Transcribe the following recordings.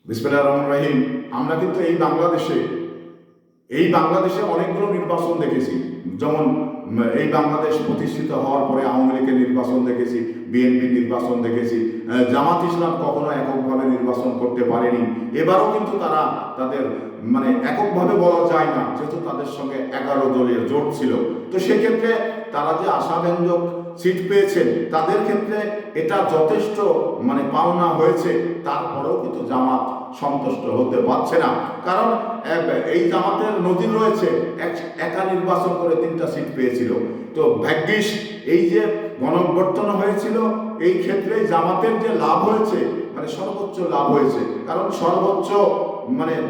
বিসমিল্লাহির রহমানির রহিম। আমরা কিন্তু এই বাংলাদেশে অনেকগুলো নির্বাচন দেখেছি। যেমন এই বাংলাদেশ প্রতিষ্ঠিত হওয়ার পরে আওয়ামী লীগের নির্বাচন দেখেছি, বিএনপি নির্বাচন দেখেছি। জামাত ইসলাম কখনো এককভাবে নির্বাচন করতে পারেনি। এবারও কিন্তু তারা তাদের এককভাবে বলা যায় না, যেহেতু তাদের সঙ্গে 11 দলের জোট ছিল। তো সেক্ষেত্রে তারা যে আশাব্যঞ্জক সিট পেয়েছেন, তাদের ক্ষেত্রে এটা যথেষ্ট পাওনা হয়েছে। তারপরেও কিন্তু জামাত সন্তুষ্ট হতে পারছে না, কারণ এই জামাতের নজির রয়েছে, একা নির্বাচন করে 3টা সিট পেয়েছিল। তো ভাগ্যিস এই যে গণঅভ্যুত্থান হয়েছিল, এই ক্ষেত্রে জামাতের যে লাভ হয়েছে, সর্বোচ্চ লাভ হয়েছে, কারণ সর্বোচ্চ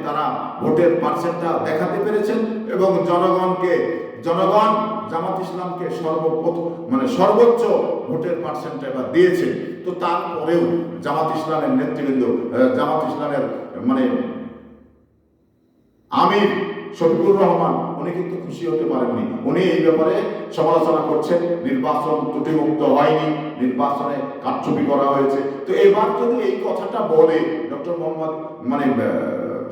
তারা ভোটের পার্সেন্টটা দেখাতে পেরেছেন এবং জনগণ জামাত ইসলামকে সর্বোচ্চ ভোটের পার্সেন্টটা এবার দিয়েছে। তো তারপরেও জামাত ইসলামের নেতৃবৃন্দ, জামাত ইসলামের আমির শফিকুর রহমান, উনি কিন্তু খুশি হতে পারেননি। উনি এই ব্যাপারে সমালোচনা করছেন, নির্বাচন ত্রুটিমুক্ত হয়নি, নির্বাচনে কারচুপি করা হয়েছে। তো এবার যদি এই কথাটা বলে ডক্টর মোহাম্মদ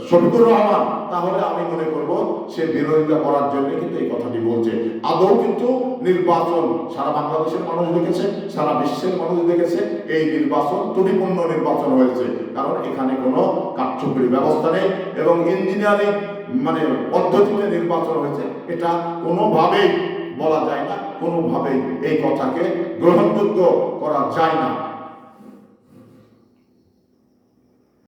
শফিকুর রহমান, তাহলে আমি মনে করব সে বিরোধিতা করার জন্য কিন্তু এই কথাটি বলছে। আদৌ কিন্তু নির্বাচন সারা বাংলাদেশের মানুষ দেখেছে, সারা বিশ্বের মানুষ দেখেছে, এই নির্বাচন ত্রুটিপূর্ণ নির্বাচন হয়েছে, কারণ এখানে কোনো কারচুপির ব্যবস্থা নেই এবং ইঞ্জিনিয়ারিং পদ্ধতিতে নির্বাচন হয়েছে। এটা কোনোভাবেই বলা যায় না, কোনোভাবেই এই কথাকে গ্রহণযোগ্য করা যায় না।